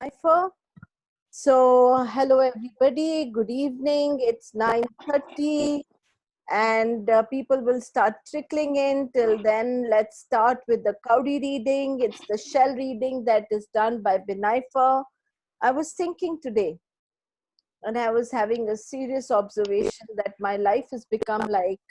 Binaifer. So, hello everybody, good evening. It's 9:30 and people will start trickling in. Till then, let's start with the Cowrie reading. It's the shell reading that is done by Binaifer. I was thinking today and I was having a serious observation that my life has become like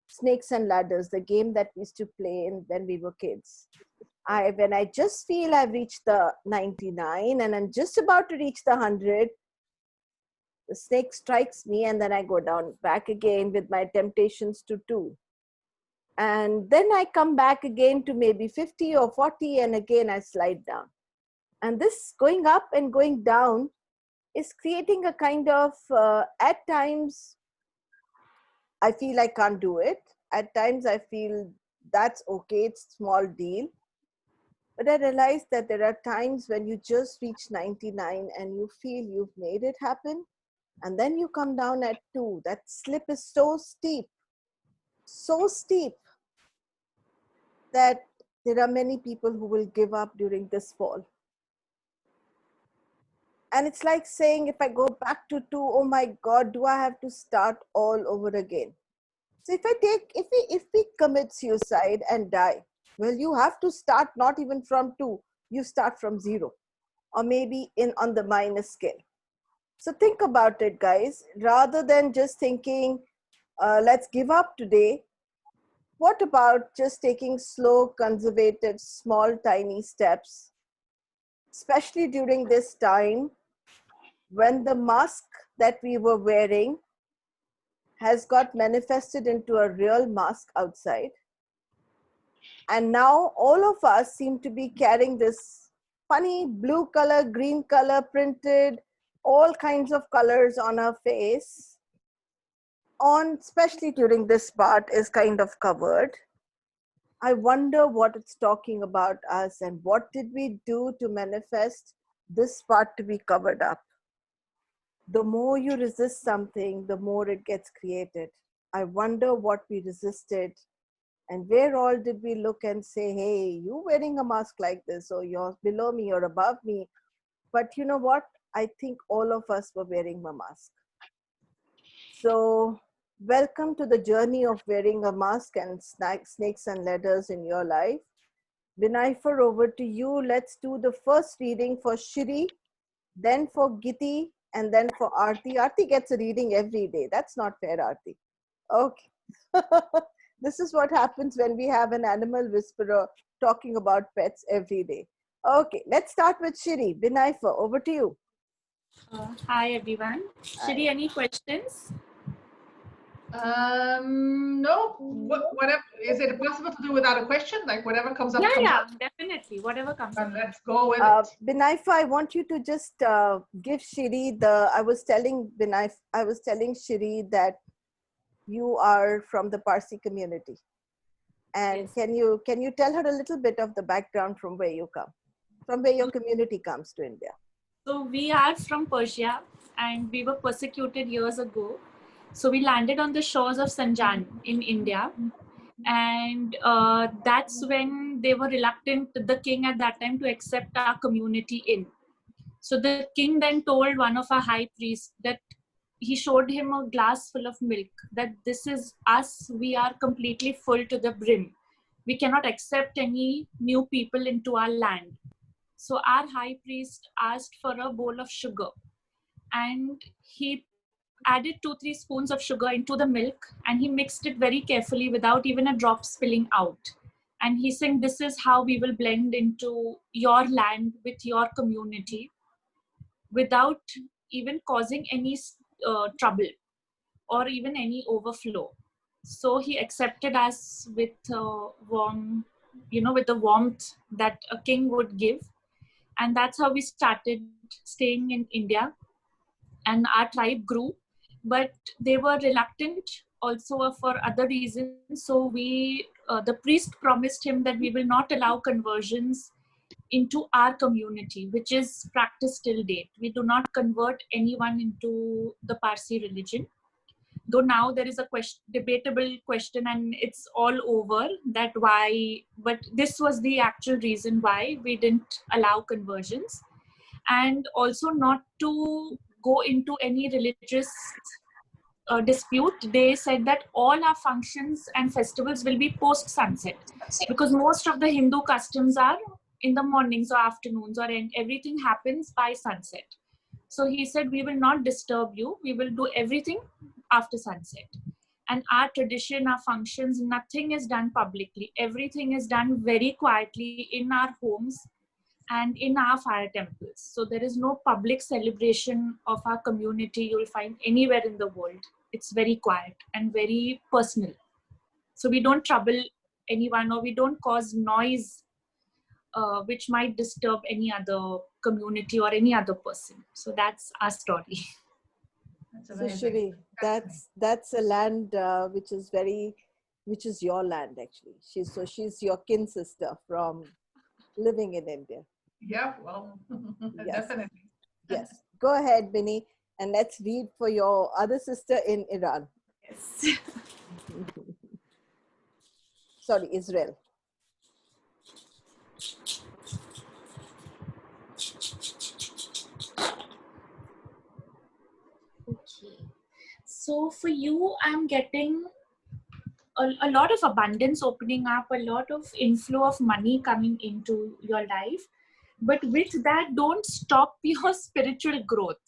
Snakes and Ladders, the game that we used to play when we were kids. When I just feel I've reached the 99 and I'm just about to reach the 100, the snake strikes me and then I go down back again with my temptations to 2. And then I come back again to maybe 50 or 40 and again I slide down. And this going up and going down is creating a kind of, at times, I feel I can't do it. At times I feel that's okay, it's small deal. But I realized that there are times when you just reach 99 and you feel you've made it happen. And then you come down at 2. That slip is so steep that there are many people who will give up during this fall. And it's like saying, if I go back to 2, oh my God, do I have to start all over again? So if we commit suicide and die, well, you have to start not even from 2, you start from 0, or maybe on the minus scale. So think about it, guys. Rather than just thinking, let's give up today, what about just taking slow, conservative, small, tiny steps, especially during this time when the mask that we were wearing has got manifested into a real mask outside. And now all of us seem to be carrying this funny blue color, green color, printed, all kinds of colors on our face. Especially during this part is kind of covered. I wonder what it's talking about us and what did we do to manifest this part to be covered up. The more you resist something, the more it gets created. I wonder what we resisted. And where all did we look and say, hey, you wearing a mask like this, or you're below me or above me. But you know what? I think all of us were wearing a mask. So welcome to the journey of wearing a mask and snakes and ladders in your life. Binaifer, over to you. Let's do the first reading for Shiri, then for Giti, and then for Arthi. Arthi gets a reading every day. That's not fair, Arthi. Okay. This is what happens when we have an animal whisperer talking about pets every day. Okay, let's start with Shiri. Binaifer, over to you. Hi, everyone. Shiri, any questions? No. Whatever. Is it possible to do without a question? Like whatever comes up. Yeah, definitely. Whatever comes up. Let's go with it. Binaifer, I want you to just give Shiri I was telling Shiri that you are from the Parsi community. And yes. Can you tell her a little bit of the background from where you come, from where your community comes to India? So we are from Persia and we were persecuted years ago. So we landed on the shores of Sanjan in India. And that's when they were reluctant, the king at that time, to accept our community in. So the king then told one of our high priests that he showed him a glass full of milk, that this is us, we are completely full to the brim. We cannot accept any new people into our land. So our high priest asked for a bowl of sugar and he added 2-3 spoons of sugar into the milk and he mixed it very carefully without even a drop spilling out. And he said, this is how we will blend into your land with your community without even causing any trouble or even any overflow. So he accepted us with warm, with the warmth that a king would give. And that's how we started staying in India. And our tribe grew, but they were reluctant also for other reasons. So the priest promised him that we will not allow conversions into our community, which is practiced till date. We do not convert anyone into the Parsi religion. Though now there is a debatable question and it's all over that why, but this was the actual reason why we didn't allow conversions. and also not to go into any religious dispute. They said that all our functions and festivals will be post sunset, because most of the Hindu customs are in the mornings or afternoons, or everything happens by sunset. So he said, we will not disturb you, we will do everything after sunset. And our tradition, our functions, nothing is done publicly, everything is done very quietly in our homes and in our fire temples. So there is no public celebration of our community you'll find anywhere in the world. It's very quiet and very personal. So we don't trouble anyone, or we don't cause noise which might disturb any other community or any other person. So that's our story. That's So amazing. Shiri, that's a land which is your land actually. She's your kin sister from living in India. Yeah, well, Yes. definitely. Yes. Go ahead, Binny, and let's read for your other sister in Iran. Yes. Sorry, Israel. Okay. So for you, I'm getting a lot of abundance opening up, a lot of inflow of money coming into your life. But with that, don't stop your spiritual growth.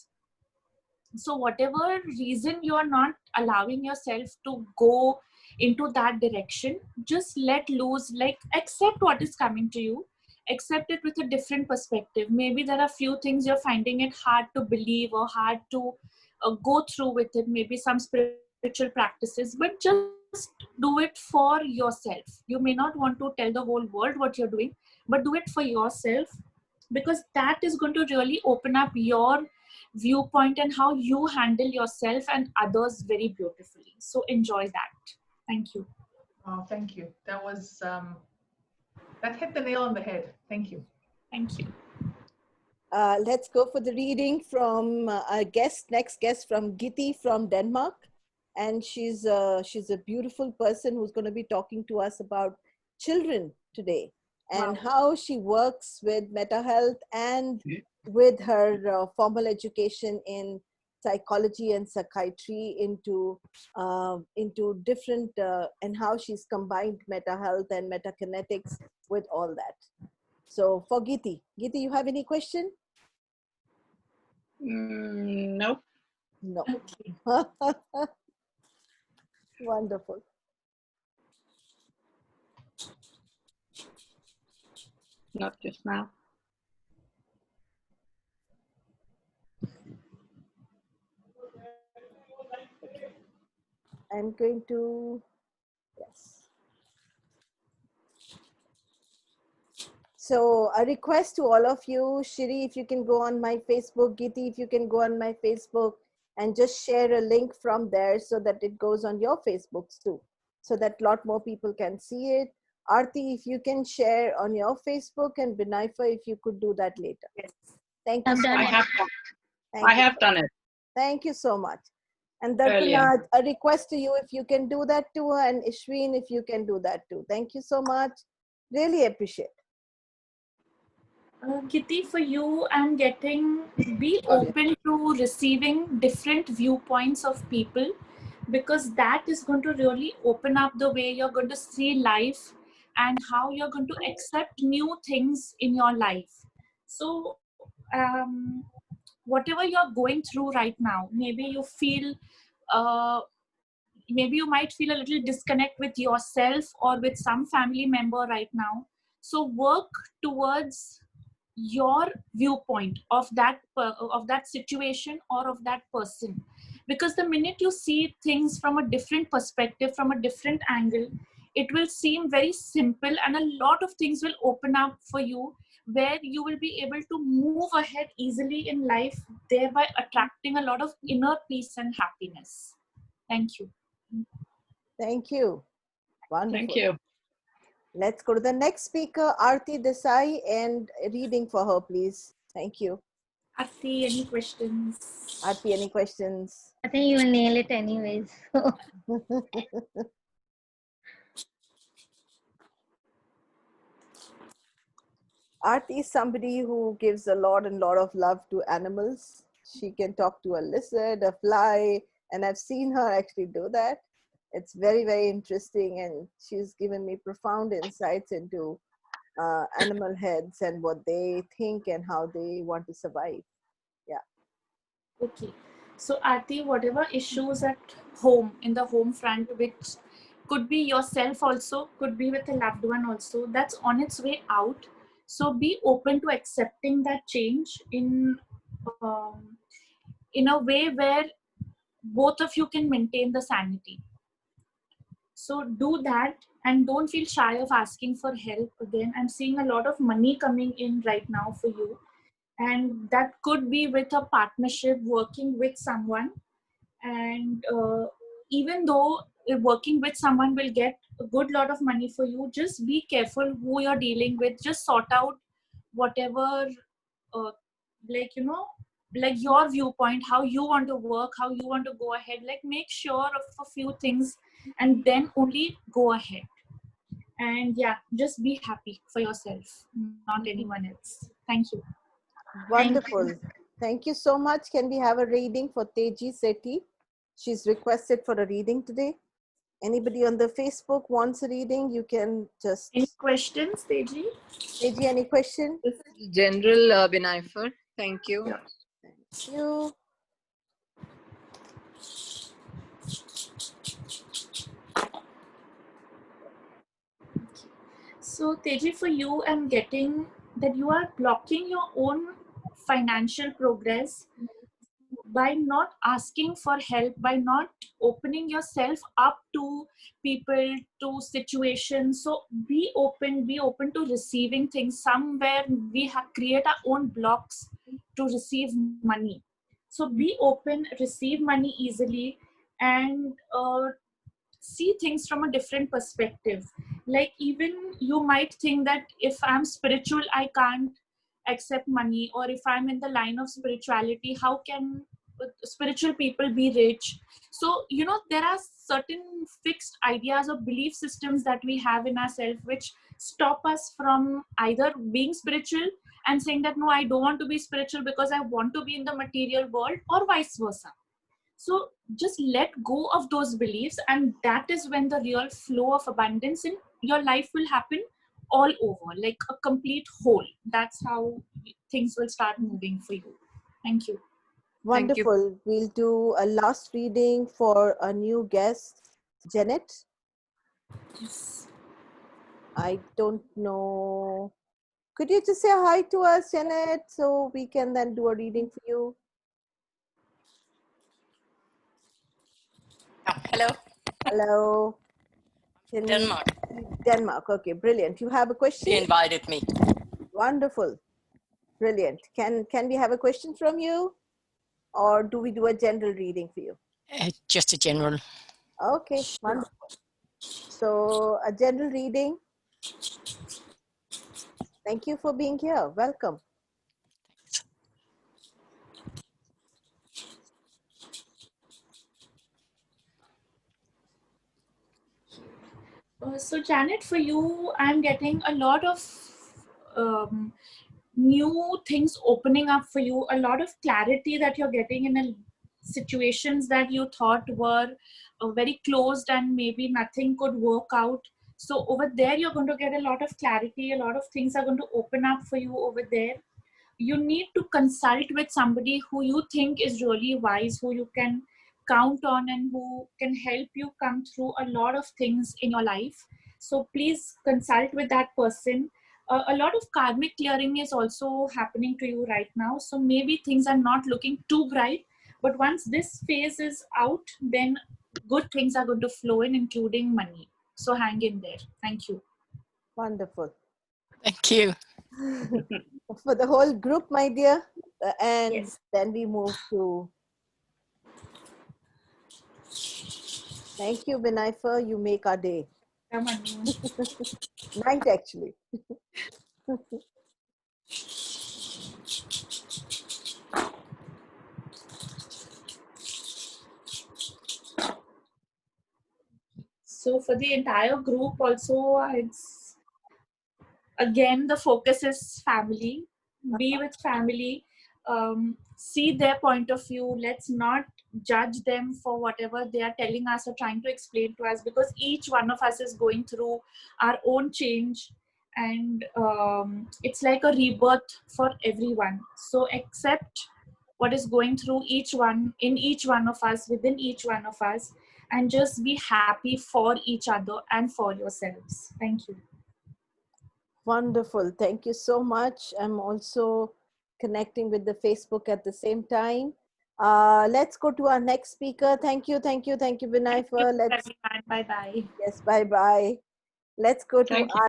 So whatever reason you are not allowing yourself to go into that direction, just let loose, like accept what is coming to you, accept it with a different perspective. Maybe there are few things you're finding it hard to believe or hard to go through with it, maybe some spiritual practices, but just do it for yourself. You may not want to tell the whole world what you're doing, but do it for yourself, because that is going to really open up your viewpoint and how you handle yourself and others very beautifully. So enjoy that. Thank you. Oh, thank you. That was, that hit the nail on the head. Thank you. Thank you. Let's go for the reading from our next guest from Giti from Denmark. And she's a beautiful person who's going to be talking to us about children today and how she works with MetaHealth and with her formal education in psychology and psychiatry into different and how she's combined MetaHealth and metakinetics with all that. So for Giti, you have any question? No. No. Okay. Wonderful. Not just now. I'm going to, yes. So a request to all of you, Shiri, if you can go on my Facebook, Giti, if you can go on my Facebook and just share a link from there so that it goes on your Facebooks too, so that a lot more people can see it. Arthi, if you can share on your Facebook, and Binaifer, if you could do that later. Yes. Thank you so much. I have done it. Thank you so much. And Brilliant. Darpana, a request to you, if you can do that too, and Ishween, if you can do that too. Thank you so much. Really appreciate. Giti, for you, I'm getting, be open to receiving different viewpoints of people, because that is going to really open up the way you're going to see life and how you're going to accept new things in your life. So whatever you're going through right now, maybe you feel maybe you might feel a little disconnect with yourself or with some family member right now. So work towards your viewpoint of that situation or of that person, because the minute you see things from a different perspective, from a different angle, it will seem very simple, and a lot of things will open up for you, where you will be able to move ahead easily in life, thereby attracting a lot of inner peace and happiness. Thank you. Thank you. Wonderful. Thank you. Let's go to the next speaker, Aarti Desai, and reading for her, please. Thank you. Arthi, any questions? Aarti, any questions? I think you will nail it anyways. Arthi is somebody who gives a lot of love to animals. She can talk to a lizard, a fly, and I've seen her actually do that. It's very, very interesting, and she's given me profound insights into animal heads and what they think and how they want to survive. Yeah. Okay. So Arti, whatever issues at home, in the home front, which could be yourself also, could be with a loved one also, that's on its way out. So be open to accepting that change in a way where both of you can maintain the sanity. So do that and don't feel shy of asking for help. Again, I'm seeing a lot of money coming in right now for you, and that could be with a partnership, working with someone. And even though working with someone will get a good lot of money for you, just be careful who you're dealing with. Just sort out whatever uh, like like your viewpoint, how you want to work, how you want to go ahead. Like make sure of a few things and then only go ahead. And yeah, just be happy for yourself, not anyone else. Thank you. Wonderful. Thank you so much. Can we have a reading for Teji Sethi? She's requested for a reading today. Anybody on the Facebook wants a reading, you can just... Any questions, Teji? Teji, any question? This is General Binaifer. Thank you. Yeah. Thank you. So Teji, for you, I'm getting that you are blocking your own financial progress by not asking for help, by not opening yourself up to people, to situations. So be open to receiving things. Somewhere we have create our own blocks to receive money. So be open, receive money easily, and see things from a different perspective. Like even you might think that if I'm spiritual, I can't accept money, or if I'm in the line of spirituality, how can spiritual people be rich? So there are certain fixed ideas or belief systems that we have in ourselves which stop us from either being spiritual and saying that no, I don't want to be spiritual because I want to be in the material world, or vice versa. So just let go of those beliefs, and that is when the real flow of abundance in your life will happen all over, like a complete whole. That's how things will start moving for you. Thank you. Thank you. Wonderful. We'll do a last reading for a new guest, Janet. Yes. I don't know. Could you just say hi to us, Janet, so we can then do a reading for you? Hello. Hello. Denmark. Denmark. Okay, brilliant. You have a question? They invited me. Wonderful. Brilliant. Can we have a question from you? Or do we do a general reading for you? Just a general. Okay, wonderful. So a general reading. Thank you for being here. Welcome. So Janet, for you, I'm getting a lot of new things opening up for you, a lot of clarity that you're getting in situations that you thought were very closed and maybe nothing could work out. So over there, you're going to get a lot of clarity, a lot of things are going to open up for you over there. You need to consult with somebody who you think is really wise, who you can count on, and who can help you come through a lot of things in your life. So please consult with that person. A lot of karmic clearing is also happening to you right now. So maybe things are not looking too bright, but once this phase is out, then good things are going to flow in, including money. So hang in there. Thank you. Wonderful. Thank you. For the whole group, my dear. And Yes. then we move to... Thank you, Binaifer. You make our day. Come on. Night, actually. So for the entire group also, it's again the focus is family, be with family, see their point of view. Let's not judge them for whatever they are telling us or trying to explain to us, because each one of us is going through our own change, and it's like a rebirth for everyone. So accept what is going through each one, in each one of us, within each one of us, and just be happy for each other and for yourselves. Thank you. Wonderful. Thank you so much. I'm also connecting with the Facebook at the same time. Let's go to our next speaker. Thank you, Binaifer. Let's, Bye bye. yes, bye-bye. Let's go to Thank you. our